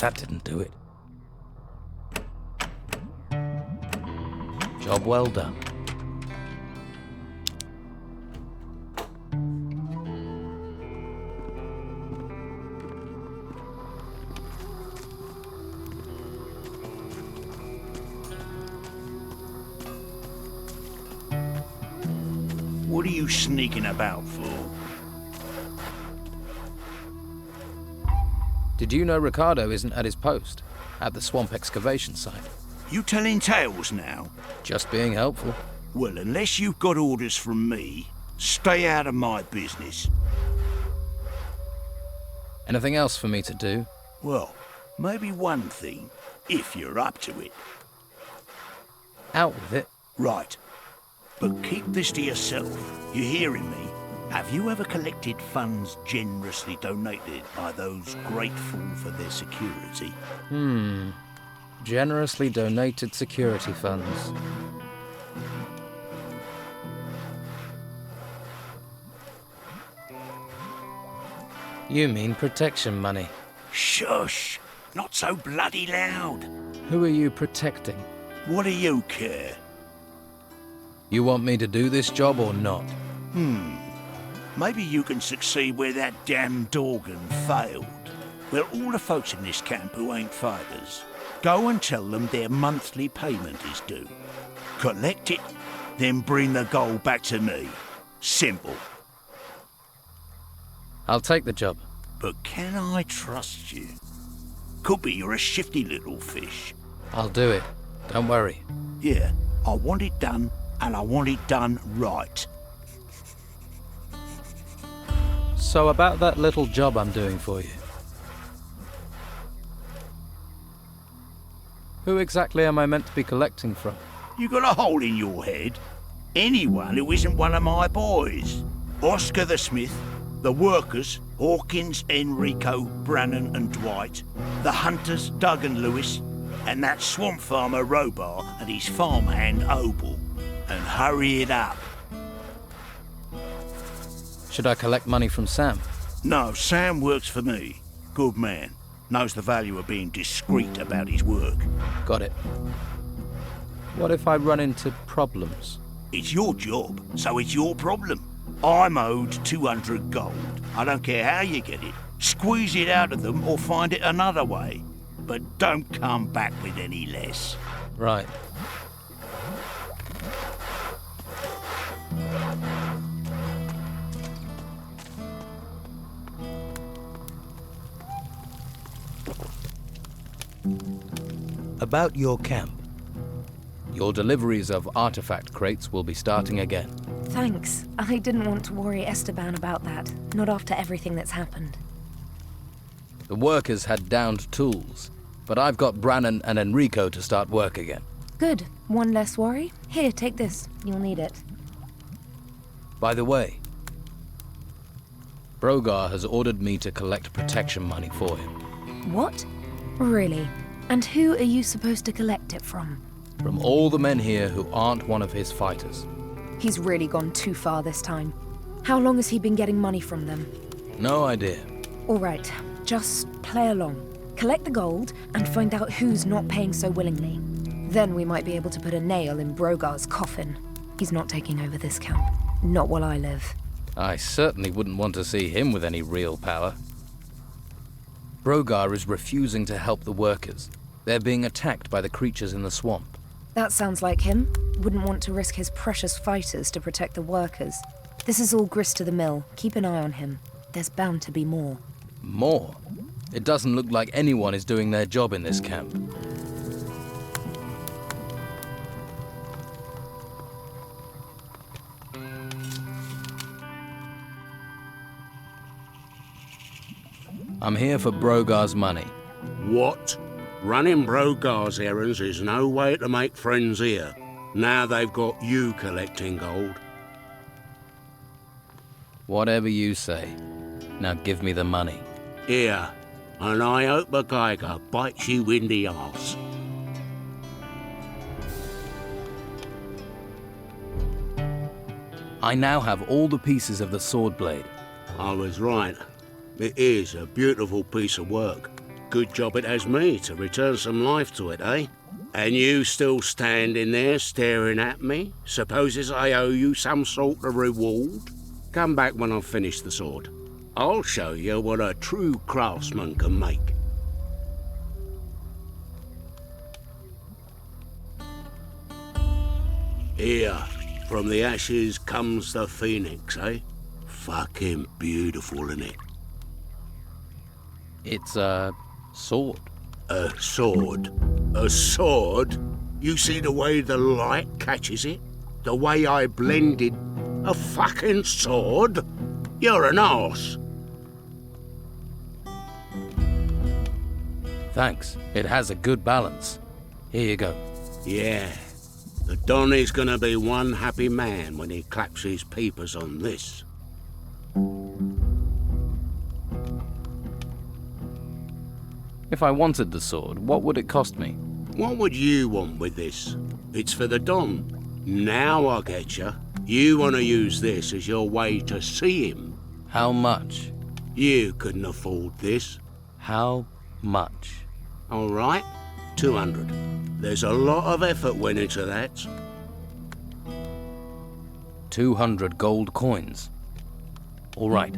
That didn't do it. Job well done. What are you sneaking about for? Did you know Ricardo isn't at his post? At the swamp excavation site? You telling tales now? Just being helpful. Well, unless you've got orders from me, stay out of my business. Anything else for me to do? Well, maybe one thing, if you're up to it. Out with it. Right. But keep this to yourself. You hearing me? Have you ever collected funds generously donated by those grateful for their security? Generously donated security funds. You mean protection money? Shush! Not so bloody loud. Who are you protecting? What do you care? You want me to do this job or not? Maybe you can succeed where that damn Dorgan failed. Well, all the folks in this camp who ain't fighters, go and tell them their monthly payment is due. Collect it, then bring the gold back to me. Simple. I'll take the job. But can I trust you? Could be you're a shifty little fish. I'll do it. Don't worry. Yeah, I want it done, and I want it done right. So about that little job I'm doing for you. Who exactly am I meant to be collecting from? You got a hole in your head? Anyone who isn't one of my boys. Oscar the Smith, the workers, Hawkins, Enrico, Brannan and Dwight, the hunters, Doug and Lewis, and that swamp farmer Rhobar and his farmhand Obel. And hurry it up. Should I collect money from Sam? No, Sam works for me. Good man. Knows the value of being discreet about his work. Got it. What if I run into problems? It's your job, so it's your problem. I'm owed 200 gold. I don't care how you get it. Squeeze it out of them or find it another way. But don't come back with any less. Right. About your camp. Your deliveries of artifact crates will be starting again. Thanks. I didn't want to worry Esteban about that. Not after everything that's happened. The workers had downed tools, but I've got Brannan and Enrico to start work again. Good. One less worry. Here, take this. You'll need it. By the way, Brogar has ordered me to collect protection money for him. What? Really? And who are you supposed to collect it from? From all the men here who aren't one of his fighters. He's really gone too far this time. How long has he been getting money from them? No idea. All right, just play along. Collect the gold and find out who's not paying so willingly. Then we might be able to put a nail in Brogar's coffin. He's not taking over this camp. Not while I live. I certainly wouldn't want to see him with any real power. Brogar is refusing to help the workers. They're being attacked by the creatures in the swamp. That sounds like him. Wouldn't want to risk his precious fighters to protect the workers. This is all grist to the mill. Keep an eye on him. There's bound to be more. More? It doesn't look like anyone is doing their job in this camp. I'm here for Brogar's money. What? Running Brogar's errands is no way to make friends here. Now they've got you collecting gold. Whatever you say. Now give me the money. Here, and I hope a geiger bites you in the arse. I now have all the pieces of the sword blade. I was right. It is a beautiful piece of work. good job it has me to return some life to it, eh? And you still standing there staring at me? Supposes I owe you some sort of reward? Come back when I've finished the sword. I'll show you what a true craftsman can make. Here, from the ashes comes the phoenix, eh? Fucking beautiful, innit? It's a sword. A sword? A sword? You see the way the light catches it? The way I blended a fucking sword? You're an arse. Thanks. It has a good balance. Here you go. Yeah. The Don is gonna be one happy man when he claps his peepers on this. If I wanted the sword, what would it cost me? What would you want with this? It's for the Don. Now I get you. You want to use this as your way to see him. How much? You couldn't afford this. How much? All right, 200. There's a lot of effort went into that. 200 gold coins. All right,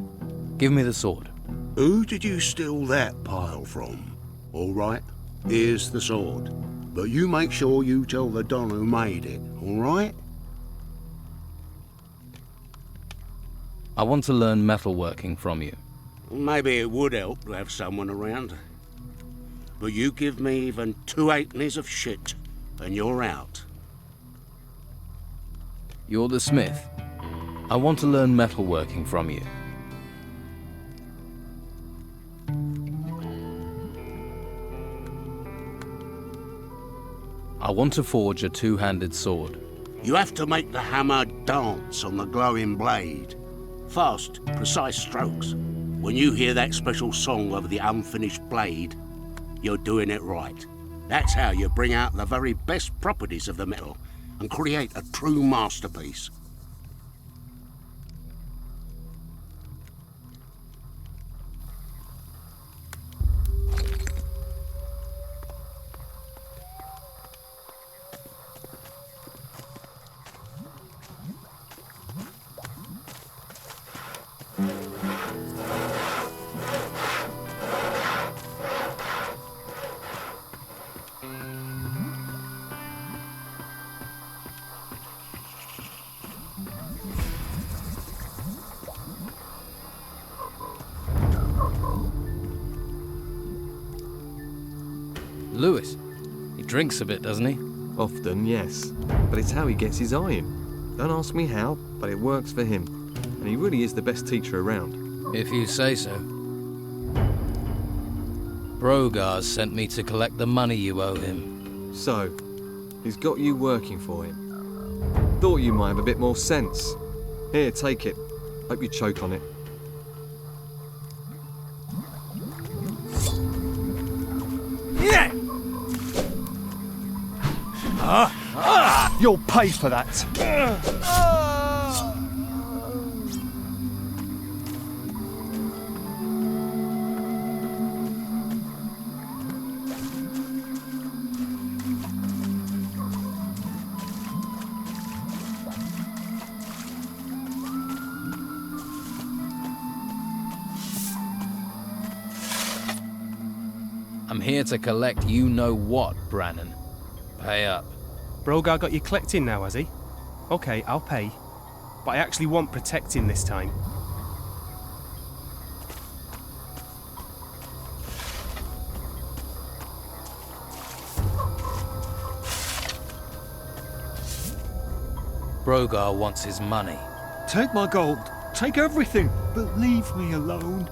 give me the sword. Who did you steal that pile from? All right, here's the sword. But you make sure you tell the Don who made it, all right? I want to learn metalworking from you. Maybe it would help to have someone around. But you give me even 2 halfpennies of shit, and you're out. You're the smith. I want to learn metalworking from you. I want to forge a two-handed sword. You have to make the hammer dance on the glowing blade. Fast, precise strokes. When you hear that special song of the unfinished blade, you're doing it right. That's how you bring out the very best properties of the metal and create a true masterpiece. Lewis, he drinks a bit, doesn't he? Often, yes. But it's how he gets his iron. Don't ask me how, but it works for him. And he really is the best teacher around. If you say so. Brogar sent me to collect the money you owe him. So, he's got you working for him. Thought you might have a bit more sense. Here, take it. Hope you choke on it. You'll pay for that. I'm here to collect you-know-what, Brannon. Pay up. Brogar got you collecting now, has he? Okay, I'll pay. But I actually want protecting this time. Brogar wants his money. Take my gold. Take everything, but leave me alone.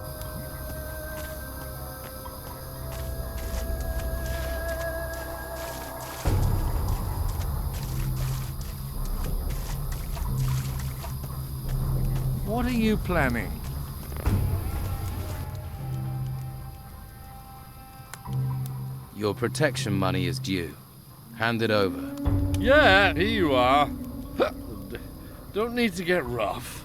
What are you planning? Your protection money is due. Hand it over. Yeah, here you are. Don't need to get rough.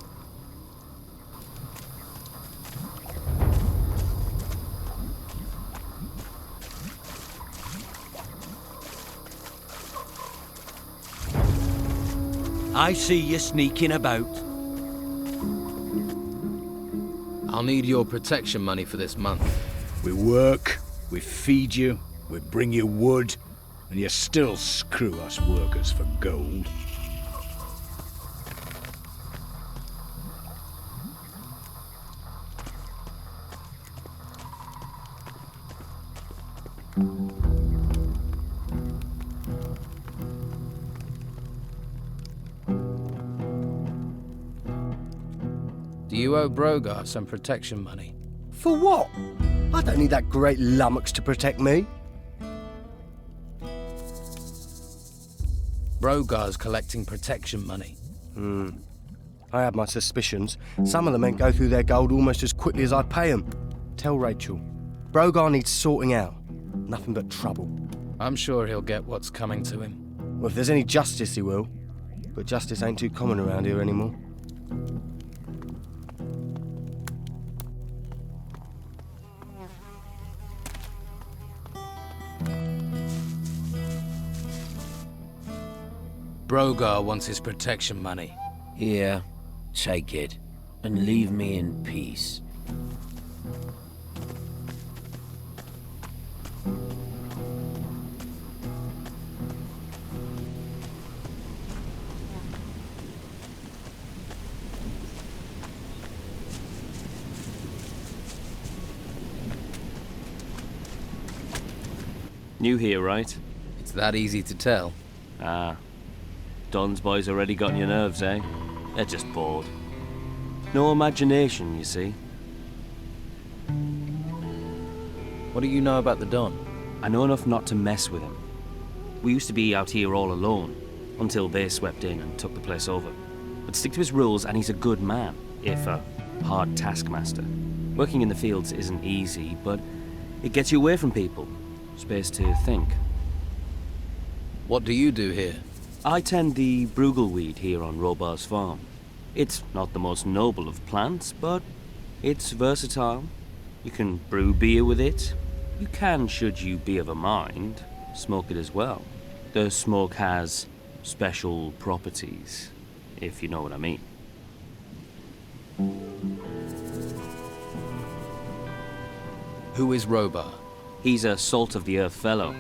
I see you sneaking about. I'll need your protection money for this month. We work, we feed you, we bring you wood, and you still screw us workers for gold. Do you owe Brogar some protection money? For what? I don't need that great lummox to protect me. Brogar's collecting protection money. I have my suspicions. Some of the men go through their gold almost as quickly as I pay them. Tell Rachel. Brogar needs sorting out. Nothing but trouble. I'm sure he'll get what's coming to him. Well, if there's any justice, he will. But justice ain't too common around here anymore. Brogar wants his protection money. Here, take it, and leave me in peace. New here, right? It's that easy to tell. Ah. Don's boys already got on your nerves, eh? They're just bored. No imagination, you see. What do you know about the Don? I know enough not to mess with him. We used to be out here all alone, until they swept in and took the place over. But stick to his rules and he's a good man, if a hard taskmaster. Working in the fields isn't easy, but it gets you away from people. Space to think. What do you do here? I tend the brugelweed here on Rhobar's farm. It's not the most noble of plants, but it's versatile. You can brew beer with it. You can, should you be of a mind, smoke it as well. The smoke has special properties, if you know what I mean. Who is Rhobar? He's a salt-of-the-earth fellow.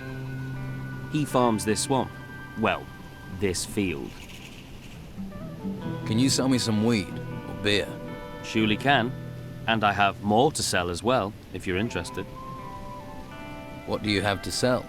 He farms this swamp. Well, this field. Can you sell me some weed or beer? Surely can. And I have more to sell as well, if you're interested. What do you have to sell?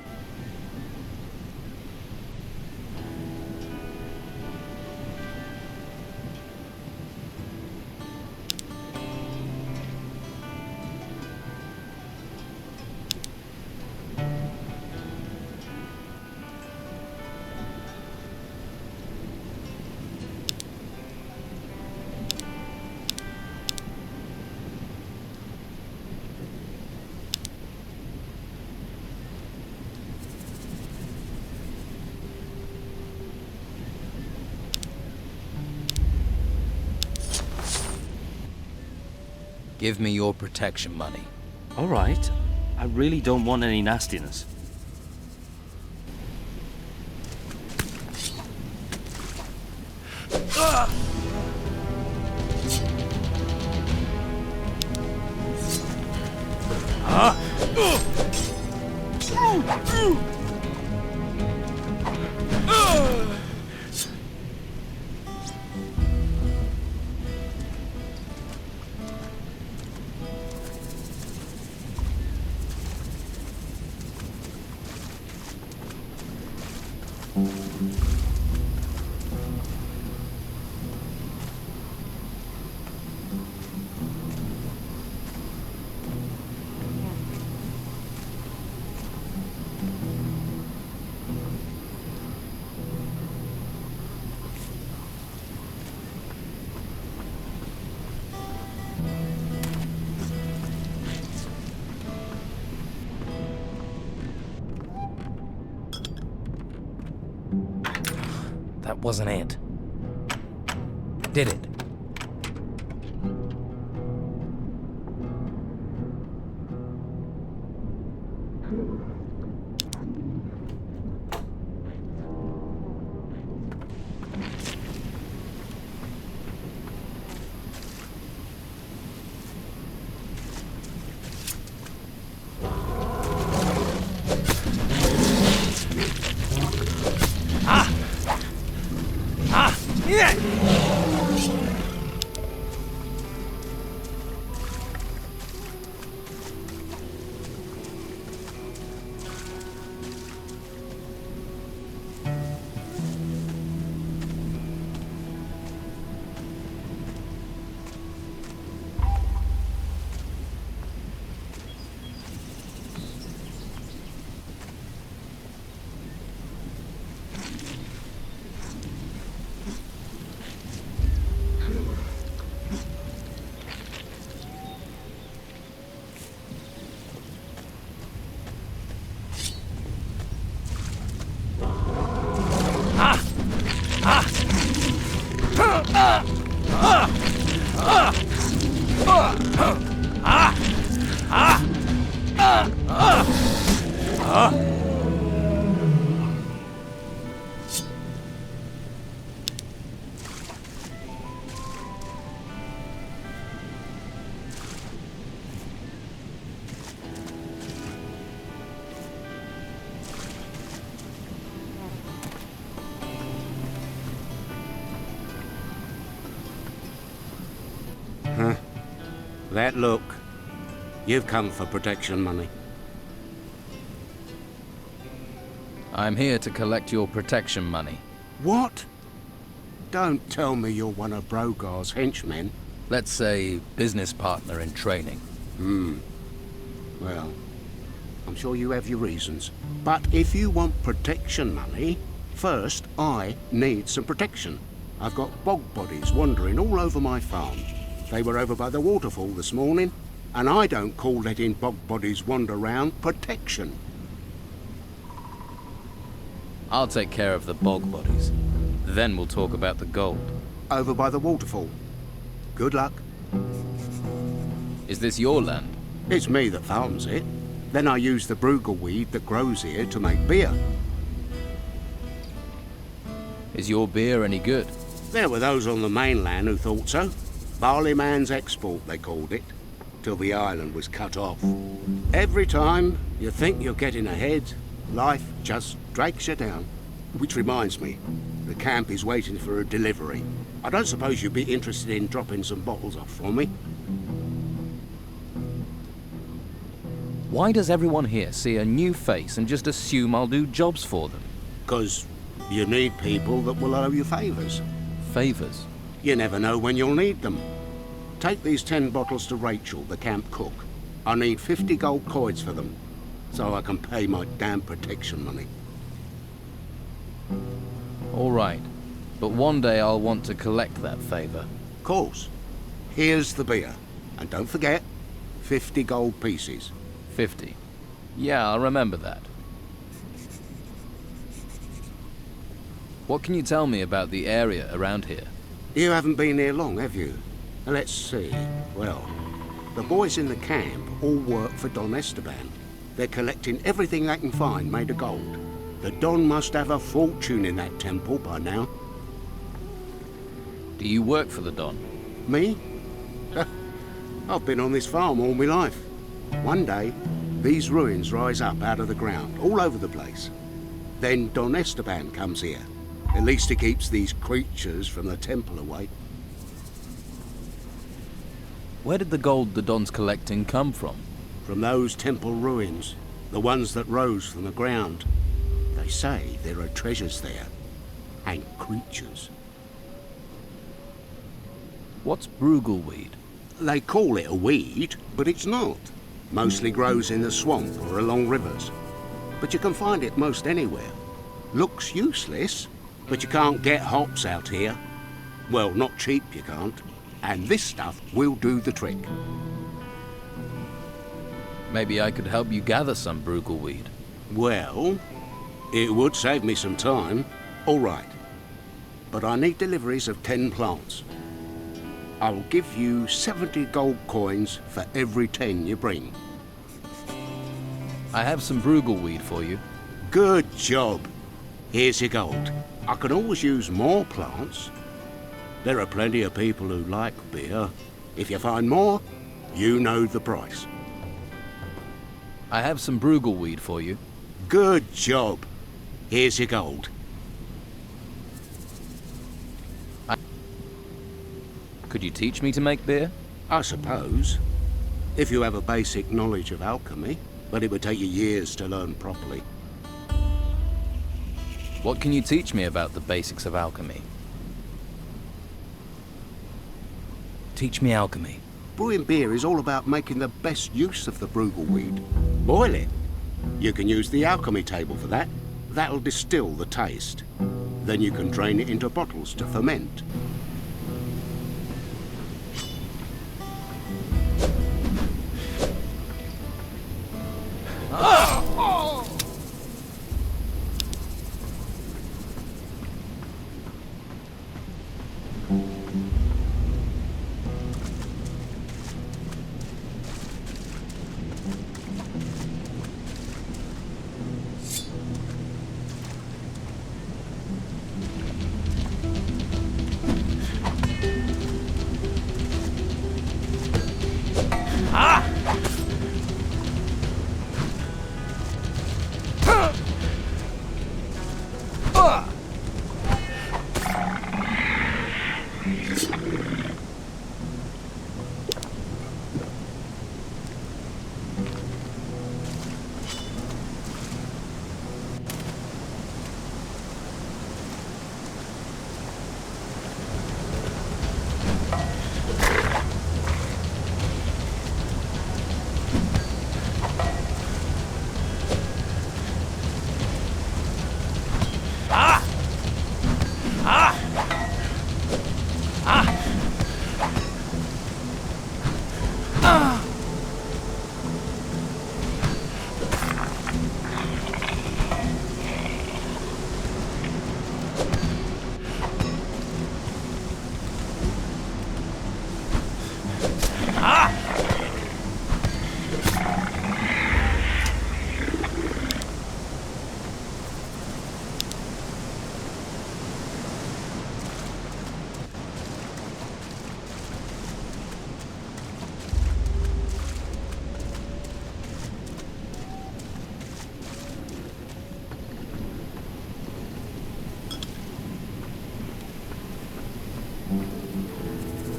Give me your protection money. All right. I really don't want any nastiness. That wasn't it. Did it? That look. You've come for protection money. I'm here to collect your protection money. What? Don't tell me you're one of Brogar's henchmen. Let's say business partner in training. Well, I'm sure you have your reasons. But if you want protection money, first I need some protection. I've got bog bodies wandering all over my farm. They were over by the waterfall this morning, and I don't call letting bog bodies wander around protection. I'll take care of the bog bodies. Then we'll talk about the gold. Over by the waterfall. Good luck. Is this your land? It's me that farms it. Then I use the Brogar weed that grows here to make beer. Is your beer any good? There were those on the mainland who thought so. Barley man's export, they called it, till the island was cut off. Every time you think you're getting ahead, life just drags you down. Which reminds me, the camp is waiting for a delivery. I don't suppose you'd be interested in dropping some bottles off for me? Why does everyone here see a new face and just assume I'll do jobs for them? 'Cause you need people that will owe you favours. Favours? You never know when you'll need them. Take these 10 bottles to Rachel, the camp cook. I need 50 gold coins for them, so I can pay my damn protection money. All right, but one day I'll want to collect that favour. Of course. Here's the beer. And don't forget, 50 gold pieces. 50. Yeah, I'll remember that. What can you tell me about the area around here? You haven't been here long, have you? Let's see. Well, the boys in the camp all work for Don Esteban. They're collecting everything they can find made of gold. The Don must have a fortune in that temple by now. Do you work for the Don? Me? I've been on this farm all my life. One day, these ruins rise up out of the ground, all over the place. Then Don Esteban comes here. At least he keeps these creatures from the temple away. Where did the gold the Don's collecting come from? From those temple ruins, the ones that rose from the ground. They say there are treasures there, and creatures. What's Brogar weed? They call it a weed, but it's not. Mostly grows in the swamp or along rivers. But you can find it most anywhere. Looks useless, but you can't get hops out here. Well, not cheap you can't. And this stuff will do the trick. Maybe I could help you gather some Brogar weed. Well, it would save me some time. All right. But I need deliveries of 10 plants. I'll give you 70 gold coins for every 10 you bring. I have some Brogar weed for you. Good job. Here's your gold. I can always use more plants. There are plenty of people who like beer. If you find more, you know the price. I have some Brogar weed for you. Good job. Here's your gold. Could you teach me to make beer? I suppose. If you have a basic knowledge of alchemy, but it would take you years to learn properly. What can you teach me about the basics of alchemy? Teach me alchemy. Brewing beer is all about making the best use of the Brogar weed. Boil it. You can use the alchemy table for that. That'll distill the taste. Then you can drain it into bottles to ferment.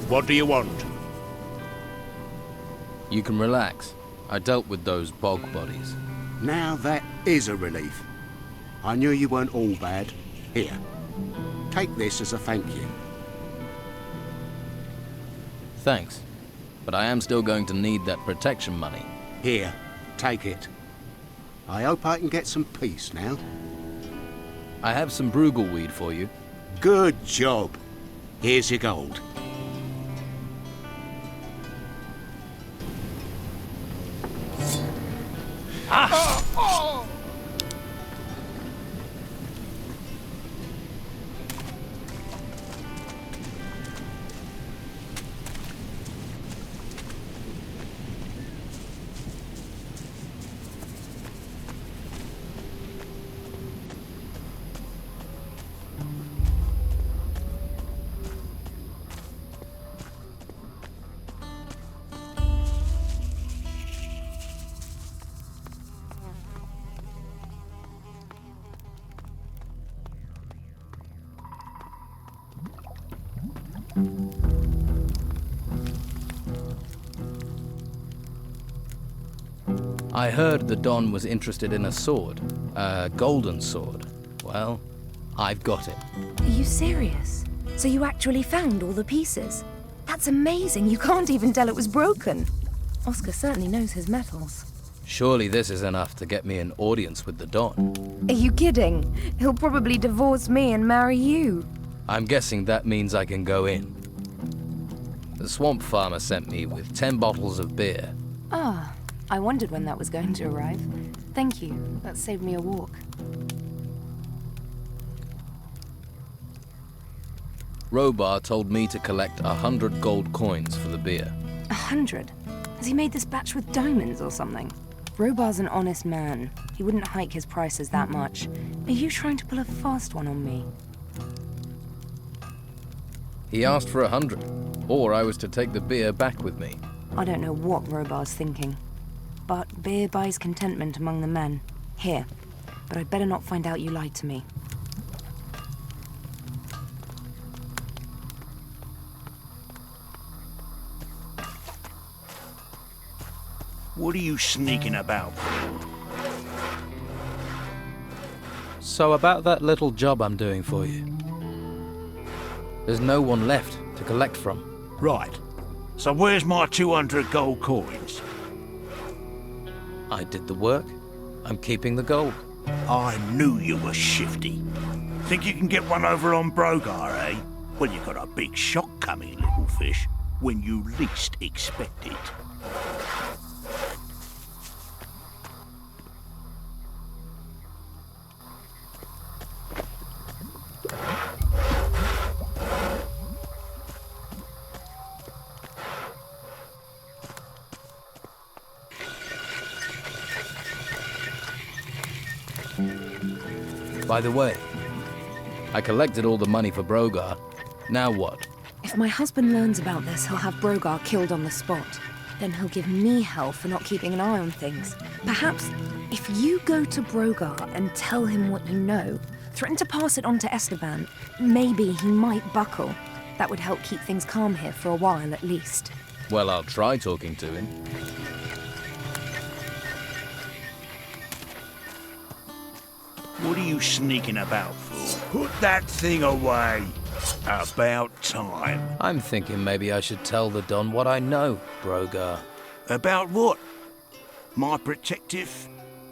What do you want? You can relax. I dealt with those bog bodies. Now that is a relief. I knew you weren't all bad. Here, take this as a thank you. Thanks. But I am still going to need that protection money. Here, take it. I hope I can get some peace now. I have some Brugal weed for you. Good job. Here's your gold. I heard the Don was interested in a sword. A golden sword. Well, I've got it. Are you serious? So you actually found all the pieces? That's amazing. You can't even tell it was broken. Oscar certainly knows his metals. Surely this is enough to get me an audience with the Don. Are you kidding? He'll probably divorce me and marry you. I'm guessing that means I can go in. The swamp farmer sent me with 10 bottles of beer. Ah, I wondered when that was going to arrive. Thank you. That saved me a walk. Rhobar told me to collect 100 gold coins for the beer. 100? Has he made this batch with diamonds or something? Rhobar's an honest man. He wouldn't hike his prices that much. Are you trying to pull a fast one on me? He asked for 100, or I was to take the beer back with me. I don't know what Rhobar's thinking. But beer buys contentment among the men. Here. But I'd better not find out you lied to me. What are you sneaking about for? So about that little job I'm doing for you. There's no one left to collect from. Right. So where's my 200 gold coins? I did the work. I'm keeping the gold. I knew you were shifty. Think you can get one over on Brogar, eh? Well, you got a big shock coming, little fish, when you least expect it. By the way, I collected all the money for Brogar. Now what? If my husband learns about this, he'll have Brogar killed on the spot. Then he'll give me hell for not keeping an eye on things. Perhaps, if you go to Brogar and tell him what you know, threaten to pass it on to Esteban, maybe he might buckle. That would help keep things calm here for a while at least. Well, I'll try talking to him. What are you sneaking about for? Put that thing away. About time. I'm thinking maybe I should tell the Don what I know, Brogar. About what? My protective,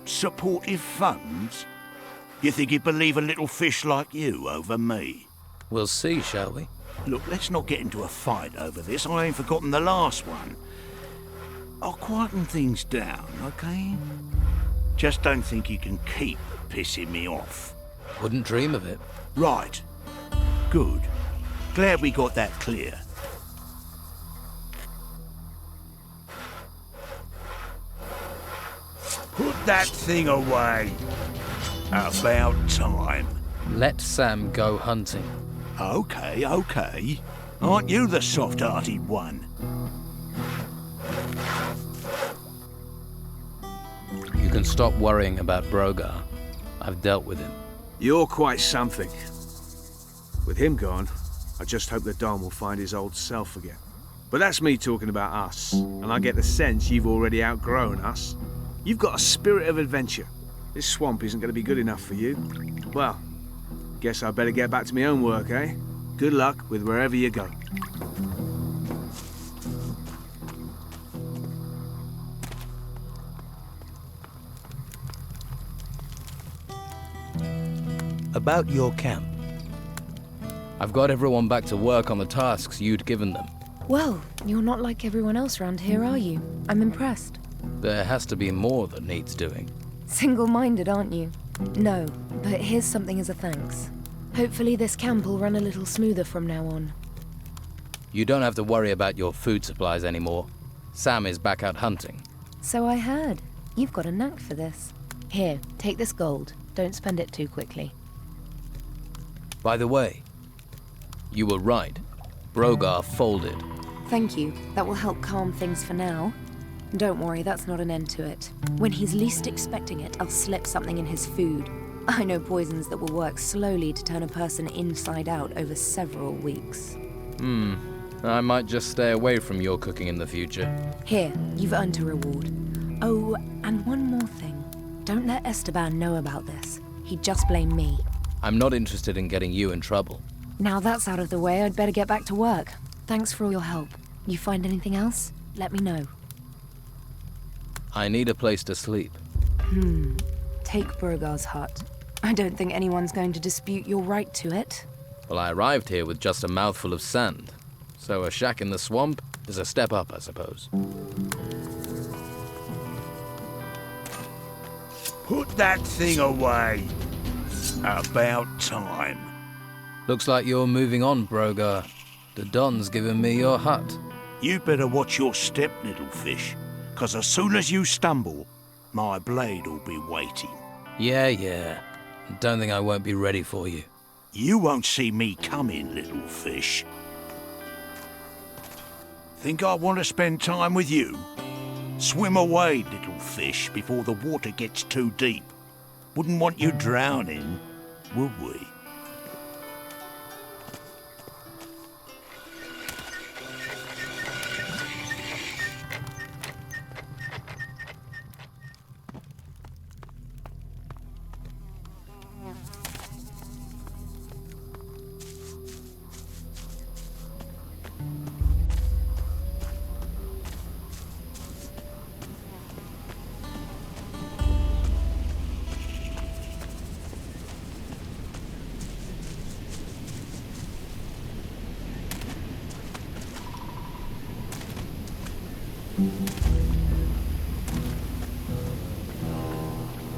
supportive funds? You think he'd believe a little fish like you over me? We'll see, shall we? Look, let's not get into a fight over this. I ain't forgotten the last one. I'll quieten things down, okay? Just don't think you can keep pissing me off. Wouldn't dream of it. Right. Good. Glad we got that clear. Put that thing away. About time. Let Sam go hunting. Okay, okay. Aren't you the soft-hearted one? You can stop worrying about Brogar. I've dealt with him. You're quite something. With him gone, I just hope the Don will find his old self again. But that's me talking about us, and I get the sense you've already outgrown us. You've got a spirit of adventure. This swamp isn't going to be good enough for you. Well, guess I better get back to my own work, eh? Good luck with wherever you go. About your camp. I've got everyone back to work on the tasks you'd given them. Well, you're not like everyone else around here, are you? I'm impressed. There has to be more that needs doing. Single-minded, aren't you? No, but here's something as a thanks. Hopefully this camp will run a little smoother from now on. You don't have to worry about your food supplies anymore. Sam is back out hunting. So I heard. You've got a knack for this. Here, take this gold. Don't spend it too quickly. By the way, you were right. Brogar folded. Thank you. That will help calm things for now. Don't worry, that's not an end to it. When he's least expecting it, I'll slip something in his food. I know poisons that will work slowly to turn a person inside out over several weeks. I might just stay away from your cooking in the future. Here, you've earned a reward. Oh, and one more thing. Don't let Esteban know about this. He'd just blame me. I'm not interested in getting you in trouble. Now that's out of the way, I'd better get back to work. Thanks for all your help. You find anything else? Let me know. I need a place to sleep. Take Brogar's hut. I don't think anyone's going to dispute your right to it. Well, I arrived here with just a mouthful of sand. So a shack in the swamp is a step up, I suppose. Put that thing away. About time. Looks like you're moving on, Brogar. The Don's given me your hut. You better watch your step, little fish, 'cause as soon as you stumble, my blade will be waiting. Yeah. Don't think I won't be ready for you. You won't see me coming, little fish. Think I want to spend time with you? Swim away, little fish, before the water gets too deep. Wouldn't want you drowning, would we?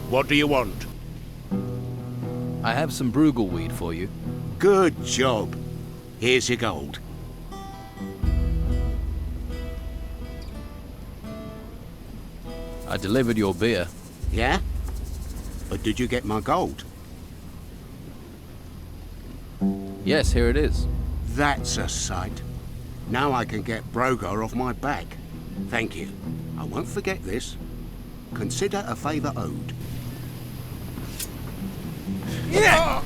What do you want? I have some bruggelweed for you. Good job. Here's your gold. I delivered your beer. Yeah? But did you get my gold? Yes, here it is. That's a sight. Now I can get Brogar off my back. Thank you. I won't forget this. Consider a favour owed. Yeah!